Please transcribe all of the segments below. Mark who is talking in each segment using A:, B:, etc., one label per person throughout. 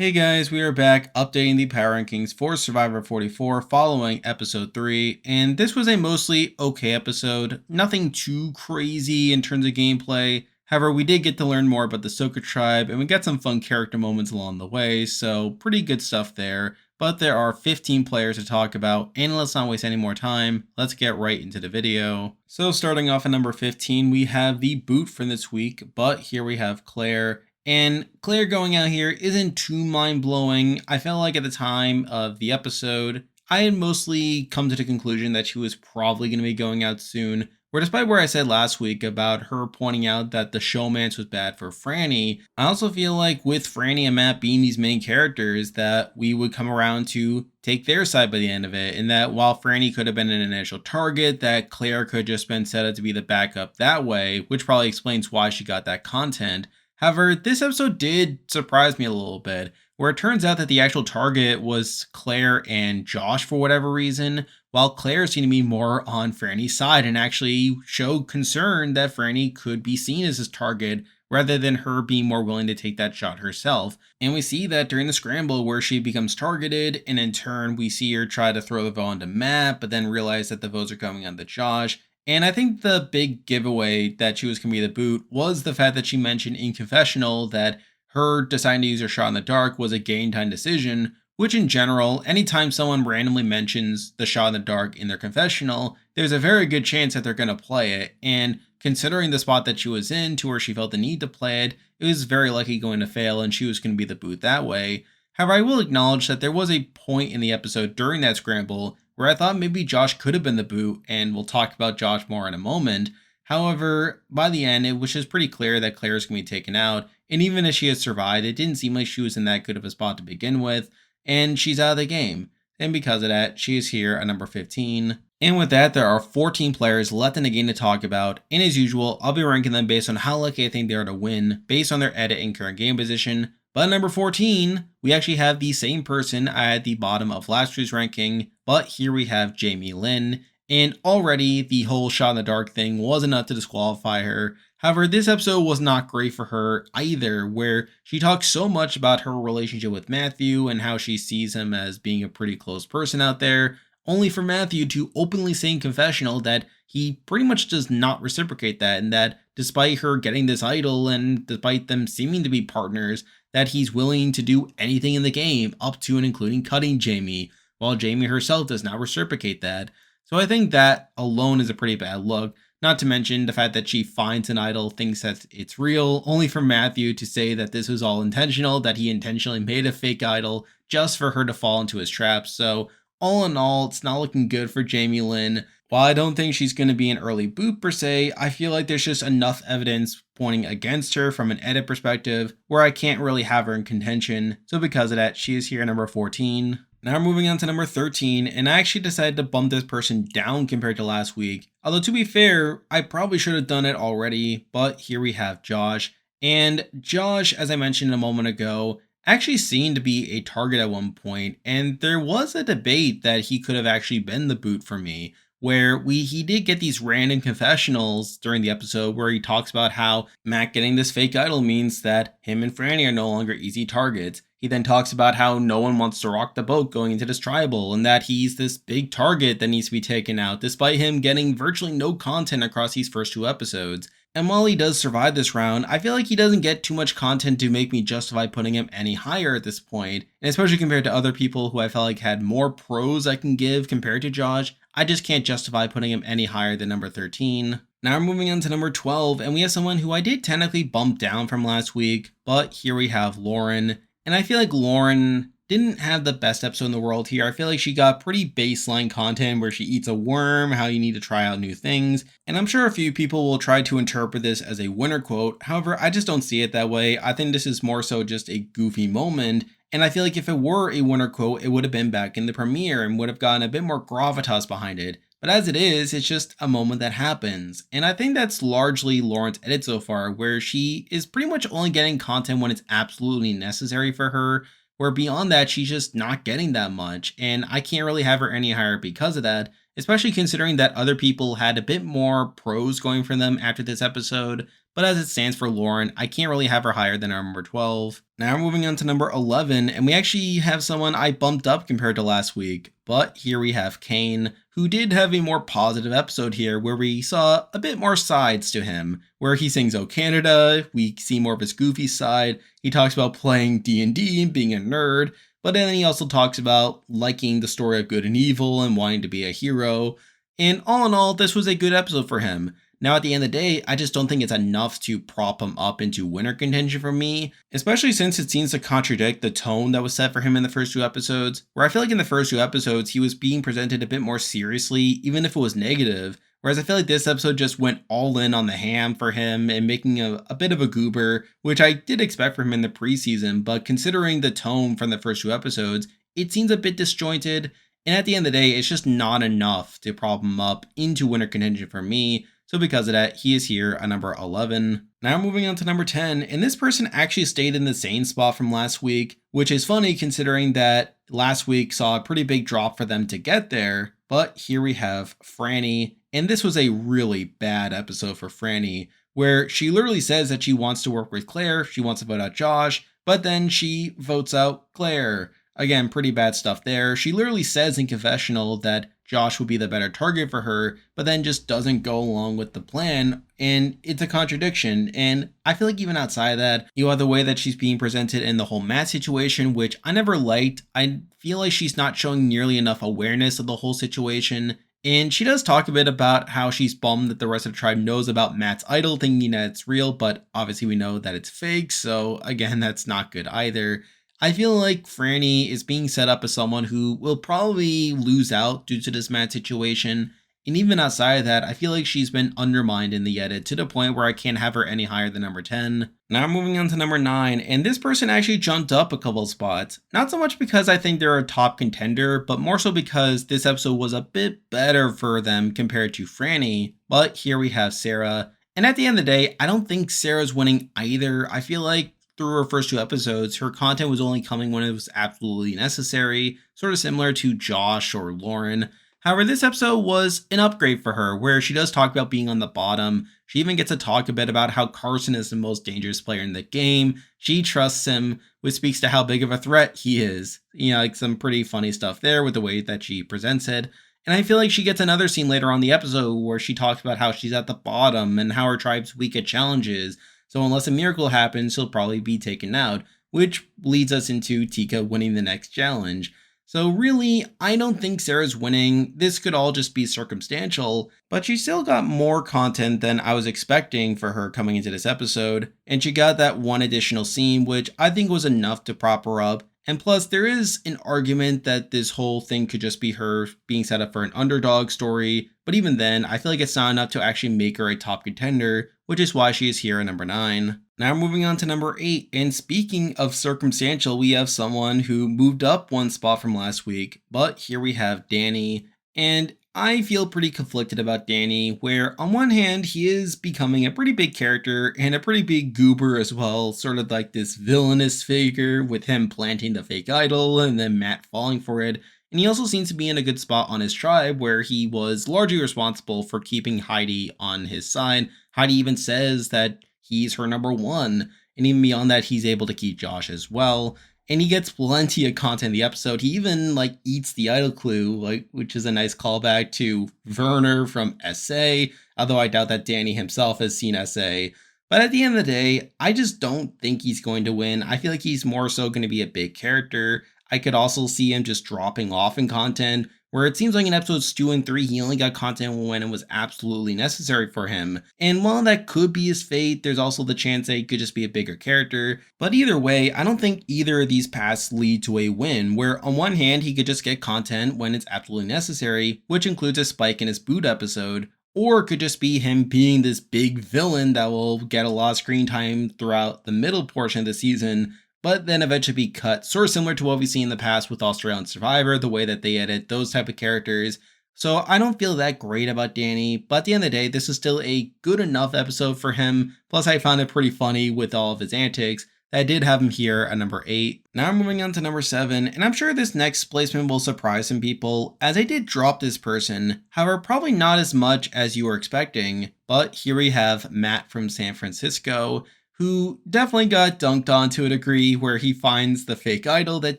A: Hey guys, we are back updating the power rankings for Survivor 44 following episode 3, and this was a mostly okay episode. Nothing too crazy in terms of gameplay. However, we did get to learn more about the Soka tribe, and we got some fun character moments along the way, so pretty good stuff there. But there are 15 players to talk about, and let's not waste any more time. Let's get right into the video. So starting off at number 15, we have the boot for this week, but here we have Claire. And Claire going out here isn't too mind-blowing. I felt like at the time of the episode, I had mostly come to the conclusion that she was probably going to be going out soon. Where despite where I said last week about her pointing out that the showmance was bad for Franny, I also feel like with Franny and Matt being these main characters that we would come around to take their side by the end of it, and that while Franny could have been an initial target, that Claire could have just been set up to be the backup that way, which probably explains why she got that content. However, this episode did surprise me a little bit, where it turns out that the actual target was Claire and Josh for whatever reason, while Claire seemed to be more on Franny's side and actually showed concern that Franny could be seen as his target rather than her being more willing to take that shot herself. And we see that during the scramble where she becomes targeted, and in turn we see her try to throw the vote onto Matt, but then realize that the votes are coming onto Josh. And I think the big giveaway that she was going to be the boot was the fact that she mentioned in confessional that her deciding to use her shot in the dark was a game time decision, which in general, anytime someone randomly mentions the shot in the dark in their confessional, there's a very good chance that they're going to play it. And considering the spot that she was in to where she felt the need to play it, it was very likely going to fail and she was going to be the boot that way. However, I will acknowledge that there was a point in the episode during that scramble where I thought maybe Josh could have been the boot, and we'll talk about Josh more in a moment. However, by the end, it was just pretty clear that Claire is going to be taken out, and even if she had survived, it didn't seem like she was in that good of a spot to begin with, and she's out of the game. And because of that, she is here at number 15. And with that, there are 14 players left in the game to talk about, and as usual, I'll be ranking them based on how likely I think they are to win, based on their edit and current game position. But at number 14, we actually have the same person at the bottom of last year's ranking, but here we have Jamie Lynn, and already the whole shot in the dark thing was enough to disqualify her. However, this episode was not great for her either, where she talks so much about her relationship with Matthew and how she sees him as being a pretty close person out there, only for Matthew to openly say in confessional that he pretty much does not reciprocate that, and that despite her getting this idol and despite them seeming to be partners, that he's willing to do anything in the game, up to and including cutting Jamie, while Jamie herself does not reciprocate that. So I think that alone is a pretty bad look, not to mention the fact that she finds an idol, thinks that it's real, only for Matthew to say that this was all intentional, that he intentionally made a fake idol just for her to fall into his trap. So all in all, it's not looking good for Jamie Lynn. While I don't think she's going to be an early boot per se, I feel like there's just enough evidence pointing against her from an edit perspective where I can't really have her in contention. So because of that, she is here at number 14. Now we're moving on to number 13, and I actually decided to bump this person down compared to last week. Although to be fair, I probably should have done it already, but here we have Josh. And Josh, as I mentioned a moment ago, actually seemed to be a target at one point, and there was a debate that he could have actually been the boot for me, where he did get these random confessionals during the episode where he talks about how Matt getting this fake idol means that him and Franny are no longer easy targets. He then talks about how no one wants to rock the boat going into this tribal, and that he's this big target that needs to be taken out, despite him getting virtually no content across these first 2 episodes. And while he does survive this round, I feel like he doesn't get too much content to make me justify putting him any higher at this point. And especially compared to other people who I felt like had more pros I can give compared to Josh, I just can't justify putting him any higher than number 13. Now we're moving on to number 12, and we have someone who I did technically bump down from last week, but here we have Lauren. And I feel like Lauren didn't have the best episode in the world here. I feel like she got pretty baseline content where she eats a worm, how you need to try out new things. And I'm sure a few people will try to interpret this as a winner quote. However, I just don't see it that way. I think this is more so just a goofy moment. And I feel like if it were a winner quote, it would have been back in the premiere and would have gotten a bit more gravitas behind it. But as it is, it's just a moment that happens. And I think that's largely Lauren's edit so far, where she is pretty much only getting content when it's absolutely necessary for her, where beyond that, she's just not getting that much. And I can't really have her any higher because of that, especially considering that other people had a bit more pros going for them after this episode. but as it stands for Lauren, I can't really have her higher than our number 12. Now we're moving on to number 11, and we actually have someone I bumped up compared to last week, but here we have Kane, who did have a more positive episode here where we saw a bit more sides to him, where he sings "Oh Canada," we see more of his goofy side, he talks about playing D&D and being a nerd, but then he also talks about liking the story of good and evil and wanting to be a hero. And all in all, this was a good episode for him. Now, at the end of the day, I just don't think it's enough to prop him up into winner contention for me, especially since it seems to contradict the tone that was set for him in the first two episodes, where I feel like in the first two episodes, he was being presented a bit more seriously, even if it was negative, whereas I feel like this episode just went all in on the ham for him and making a bit of a goober, which I did expect from him in the preseason, but considering the tone from the first two episodes, it seems a bit disjointed, and at the end of the day, it's just not enough to prop him up into winner contention for me. So because of that, he is here at number 11. Now moving on to number 10, and this person actually stayed in the same spot from last week, which is funny considering that last week saw a pretty big drop for them to get there. But here we have Franny, and this was a really bad episode for Franny, where she literally says that she wants to work with Claire, she wants to vote out Josh, but then she votes out Claire. Again, pretty bad stuff there. She literally says in confessional that Josh would be the better target for her, but then just doesn't go along with the plan, and it's a contradiction. And I feel like even outside of that, you have the way that she's being presented in the whole Matt situation, which I never liked. I feel like she's not showing nearly enough awareness of the whole situation. And she does talk a bit about how she's bummed that the rest of the tribe knows about Matt's idol, thinking that it's real, but obviously we know that it's fake, so again, that's not good either. I feel like Franny is being set up as someone who will probably lose out due to this Matt situation. And even outside of that, I feel like she's been undermined in the edit to the point where I can't have her any higher than number 10. Now moving on to number 9, and this person actually jumped up a couple spots. Not so much because I think they're a top contender, but more so because this episode was a bit better for them compared to Franny. But here we have Sarah. And at the end of the day, I don't think Sarah's winning either. I feel like through her first two episodes, her content was only coming when it was absolutely necessary, sort of similar to Josh or Lauren. However, this episode was an upgrade for her, where she does talk about being on the bottom. She even gets to talk a bit about how Carson is the most dangerous player in the game. She trusts him, which speaks to how big of a threat he is. You know, like some pretty funny stuff there with the way that she presents it. And I feel like she gets another scene later on the episode where she talks about how she's at the bottom and how her tribe's weak at challenges. So unless a miracle happens, she'll probably be taken out, which leads us into Tika winning the next challenge. So really, I don't think Sarah's winning. This could all just be circumstantial, but she still got more content than I was expecting for her coming into this episode, and she got that one additional scene, which I think was enough to prop her up. And plus, there is an argument that this whole thing could just be her being set up for an underdog story, but even then, I feel like it's not enough to actually make her a top contender, which is why she is here at number 9. Now moving on to number 8, and speaking of circumstantial, we have someone who moved up one spot from last week, but here we have Danny, and I feel pretty conflicted about Danny, where on one hand, he is becoming a pretty big character and a pretty big goober as well, sort of like this villainous figure with him planting the fake idol and then Matt falling for it. And he also seems to be in a good spot on his tribe where he was largely responsible for keeping Heidi on his side. Heidi even says that he's her number 1, and even beyond that, he's able to keep Josh as well. And he gets plenty of content in the episode. He even eats the idol clue, which is a nice callback to Werner from SA, although I doubt that Danny himself has seen SA. But at the end of the day, I just don't think he's going to win. I feel like he's more so going to be a big character. I could also see him just dropping off in content, where it seems like in episodes 2 and 3, he only got content when it was absolutely necessary for him. And while that could be his fate, there's also the chance that he could just be a bigger character. But either way, I don't think either of these paths lead to a win, where on one hand, he could just get content when it's absolutely necessary, which includes a spike in his boot episode, or it could just be him being this big villain that will get a lot of screen time throughout the middle portion of the season, but then eventually be cut, sort of similar to what we've seen in the past with Australian Survivor, the way that they edit those type of characters. So I don't feel that great about Danny, but at the end of the day, this is still a good enough episode for him. Plus I found it pretty funny with all of his antics, that I did have him here at number 8. Now I'm moving on to number 7, and I'm sure this next placement will surprise some people, as I did drop this person, however probably not as much as you were expecting, but here we have Matt from San Francisco, who definitely got dunked on to a degree where he finds the fake idol that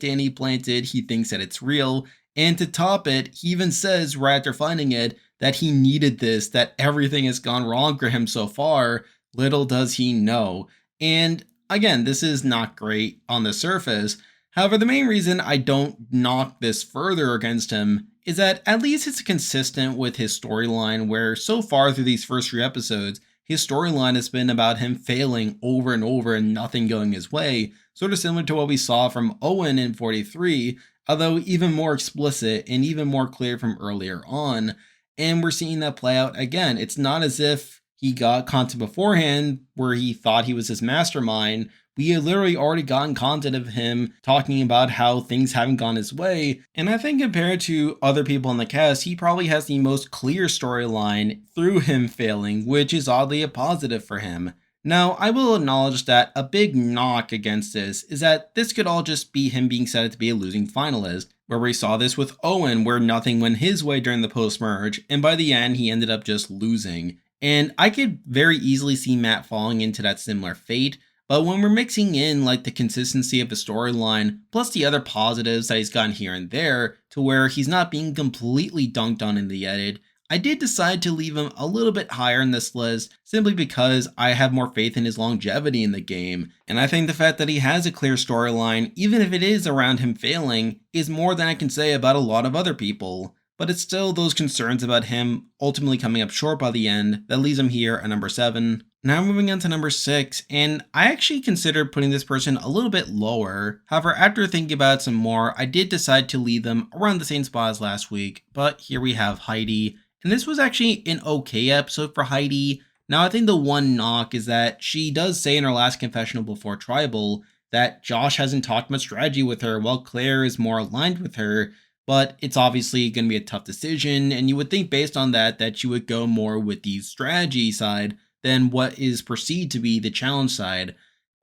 A: Danny planted, he thinks that it's real, and to top it, he even says right after finding it that he needed this, that everything has gone wrong for him so far. Little does he know. And again, this is not great on the surface. However, the main reason I don't knock this further against him is that at least it's consistent with his storyline, where so far through these first 3 episodes, his storyline has been about him failing over and over and nothing going his way, sort of similar to what we saw from Owen in 43, although even more explicit and even more clear from earlier on. And we're seeing that play out again. It's not as if he got content beforehand where he thought he was his mastermind. We had literally already gotten content of him talking about how things haven't gone his way. And I think compared to other people in the cast, he probably has the most clear storyline through him failing, which is oddly a positive for him. Now, I will acknowledge that a big knock against this is that this could all just be him being set up to be a losing finalist, where we saw this with Owen, where nothing went his way during the post-merge, and by the end, he ended up just losing. And I could very easily see Matt falling into that similar fate, but when we're mixing in like the consistency of the storyline, plus the other positives that he's gotten here and there, to where he's not being completely dunked on in the edit, I did decide to leave him a little bit higher in this list simply because I have more faith in his longevity in the game, and I think the fact that he has a clear storyline, even if it is around him failing, is more than I can say about a lot of other people. But it's still those concerns about him ultimately coming up short by the end that leaves him here at number 7. Now moving on to number 6, and I actually considered putting this person a little bit lower. However, after thinking about it some more, I did decide to leave them around the same spot as last week, but here we have Heidi. And this was actually an okay episode for Heidi. Now, I think the one knock is that she does say in her last confessional before Tribal that Josh hasn't talked much strategy with her while Claire is more aligned with her, but it's obviously going to be a tough decision, and you would think based on that you would go more with the strategy side than what is perceived to be the challenge side.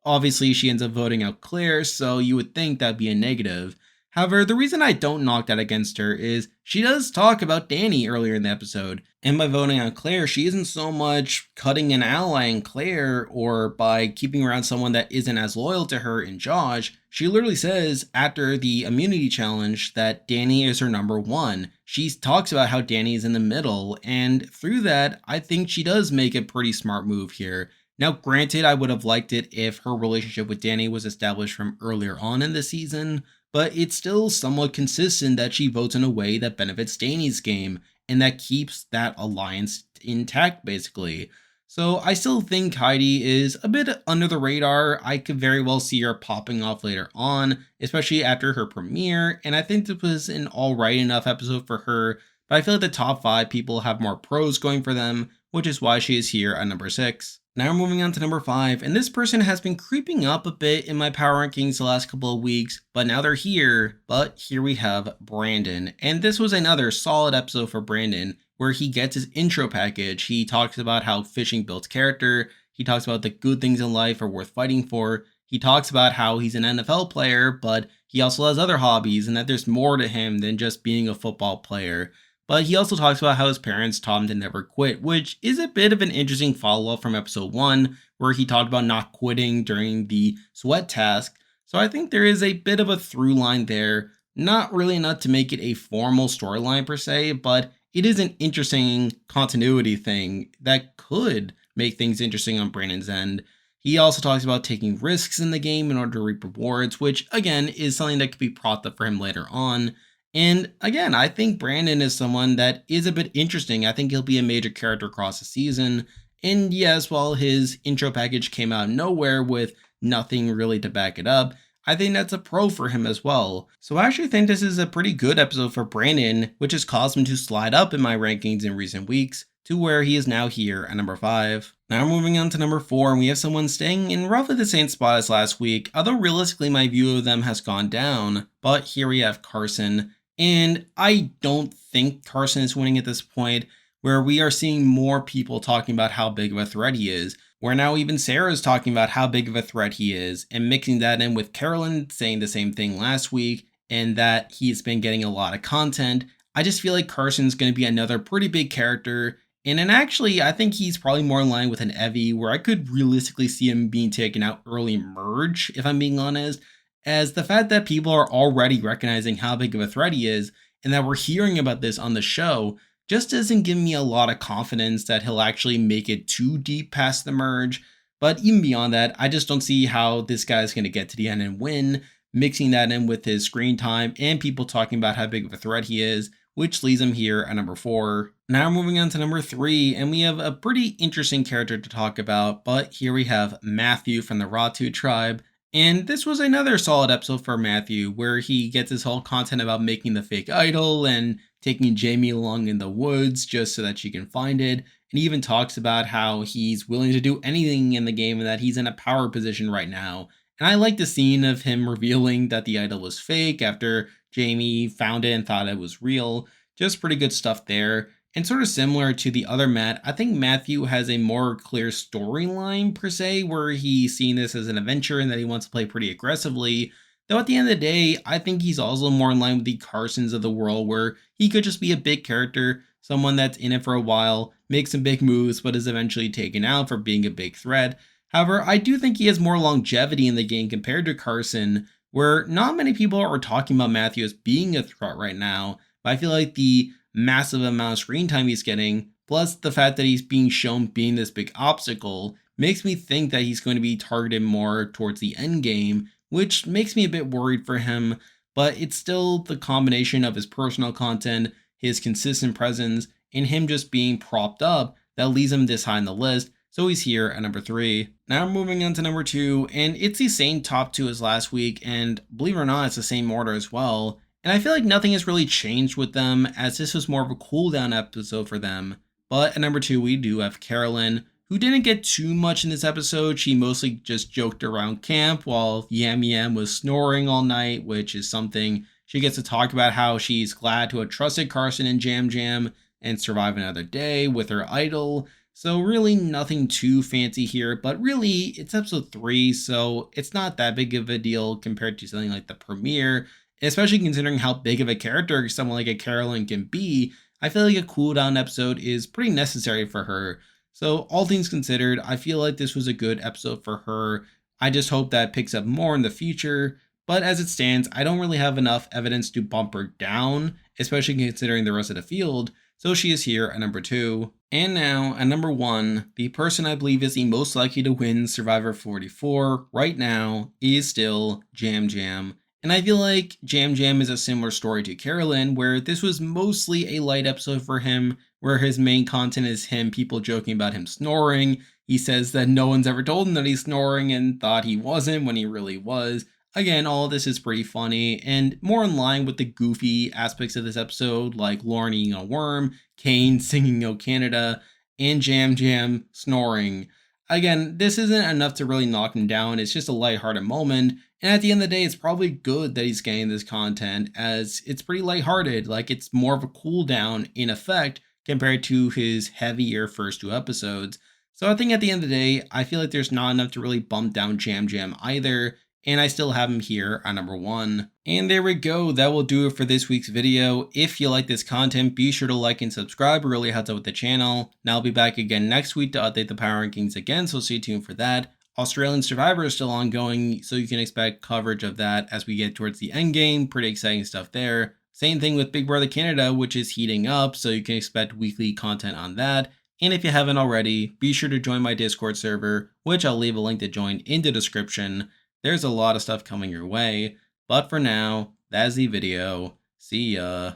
A: Obviously, she ends up voting out Claire, so you would think that'd be a negative. However, the reason I don't knock that against her is she does talk about Danny earlier in the episode, and by voting on Claire, she isn't so much cutting an ally in Claire or by keeping around someone that isn't as loyal to her in Josh. She literally says after the immunity challenge that Danny is her number 1. She talks about how Danny is in the middle, and through that, I think she does make a pretty smart move here. Now, granted, I would have liked it if her relationship with Danny was established from earlier on in the season, but it's still somewhat consistent that she votes in a way that benefits Danny's game and that keeps that alliance intact, basically. So I still think Heidi is a bit under the radar. I could very well see her popping off later on, especially after her premiere, and I think this was an alright enough episode for her, but I feel like the top 5 people have more pros going for them, which is why she is here at number 6. Now we're moving on to number 5, and this person has been creeping up a bit in my power rankings the last couple of weeks, but now they're here. But here we have Brandon, and this was another solid episode for Brandon, where he gets his intro package. He talks about how fishing builds character, he talks about the good things in life are worth fighting for, he talks about how he's an NFL player, but he also has other hobbies, and that there's more to him than just being a football player. But he also talks about how his parents taught him to never quit, which is a bit of an interesting follow-up from episode 1, where he talked about not quitting during the sweat task. So I think there is a bit of a through line there. Not really enough to make it a formal storyline per se, but it is an interesting continuity thing that could make things interesting on Brandon's end. He also talks about taking risks in the game in order to reap rewards, which again is something that could be propped up for him later on. And again, I think Brandon is someone that is a bit interesting. I think he'll be a major character across the season. And yes, while his intro package came out of nowhere with nothing really to back it up, I think that's a pro for him as well. So I actually think this is a pretty good episode for Brandon, which has caused him to slide up in my rankings in recent weeks to where he is now here at number 5. Now moving on to number 4, and we have someone staying in roughly the same spot as last week, although realistically my view of them has gone down. But here we have Carson. And I don't think Carson is winning at this point, where we are seeing more people talking about how big of a threat he is. where now even Sarah's talking about how big of a threat he is, and mixing that in with Carolyn saying the same thing last week, and that he's been getting a lot of content. I just feel like Carson's going to be another pretty big character. And actually, I think he's probably more in line with an Evie, where I could realistically see him being taken out early merge, if I'm being honest, as the fact that people are already recognizing how big of a threat he is, and that we're hearing about this on the show, just doesn't give me a lot of confidence that he'll actually make it too deep past the merge. But even beyond that, I just don't see how this guy's going to get to the end and win, mixing that in with his screen time and people talking about how big of a threat he is, which leaves him here at number 4. Now moving on to number 3, and we have a pretty interesting character to talk about, but here we have Matthew from the Ratu tribe. And this was another solid episode for Matthew, where he gets his whole content about making the fake idol and taking Jamie along in the woods just so that she can find it. And he even talks about how he's willing to do anything in the game and that he's in a power position right now. And I like the scene of him revealing that the idol was fake after Jamie found it and thought it was real. Just pretty good stuff there. And sort of similar to the other Matt, I think Matthew has a more clear storyline per se, where he's seeing this as an adventure and that he wants to play pretty aggressively. Though at the end of the day, I think he's also more in line with the Carsons of the world, where he could just be a big character, someone that's in it for a while, makes some big moves, but is eventually taken out for being a big threat. However, I do think he has more longevity in the game compared to Carson, where not many people are talking about Matthew as being a threat right now, but I feel like the massive amount of screen time he's getting, plus the fact that he's being shown being this big obstacle, makes me think that he's going to be targeted more towards the end game, which makes me a bit worried for him. But it's still the combination of his personal content, his consistent presence, and him just being propped up that leaves him this high on the list. So he's here at number 3. Now moving on to number 2, and it's the same top 2 as last week, and believe it or not, it's the same order as well. And I feel like nothing has really changed with them, as this was more of a cool down episode for them. But at number 2, we do have Carolyn, who didn't get too much in this episode. She mostly just joked around camp while Yam Yam was snoring all night, which is something she gets to talk about, how she's glad to have trusted Carson and Jam Jam and survive another day with her idol. So really nothing too fancy here, but really it's episode 3, so it's not that big of a deal compared to something like the premiere. Especially considering how big of a character someone like a Carolyn can be, I feel like a cooldown episode is pretty necessary for her. So all things considered, I feel like this was a good episode for her. I just hope that picks up more in the future. But as it stands, I don't really have enough evidence to bump her down, especially considering the rest of the field. So she is here at number 2. And now at number 1, the person I believe is the most likely to win Survivor 44 right now is still Jam Jam. And I feel like Jam Jam is a similar story to Carolyn, where this was mostly a light episode for him, where his main content is him, people joking about him snoring. He says that no one's ever told him that he's snoring and thought he wasn't when he really was. Again, all of this is pretty funny and more in line with the goofy aspects of this episode, like Lauren eating a worm, Kane singing "O Canada," and Jam Jam snoring. Again, this isn't enough to really knock him down. It's just a lighthearted moment. And at the end of the day, it's probably good that he's getting this content, as it's pretty lighthearted. Like, it's more of a cool down in effect compared to his heavier first 2 episodes. So I think at the end of the day, I feel like there's not enough to really bump down Jam Jam either. And I still have him here at number 1. And there we go. That will do it for this week's video. If you like this content, be sure to like and subscribe. It really helps out with the channel. Now I'll be back again next week to update the power rankings again, so stay tuned for that. Australian Survivor is still ongoing, so you can expect coverage of that as we get towards the end game. Pretty exciting stuff there. Same thing with Big Brother Canada, which is heating up, so you can expect weekly content on that. And if you haven't already, be sure to join my Discord server, which I'll leave a link to join in the description. There's a lot of stuff coming your way, but for now, that's the video. See ya.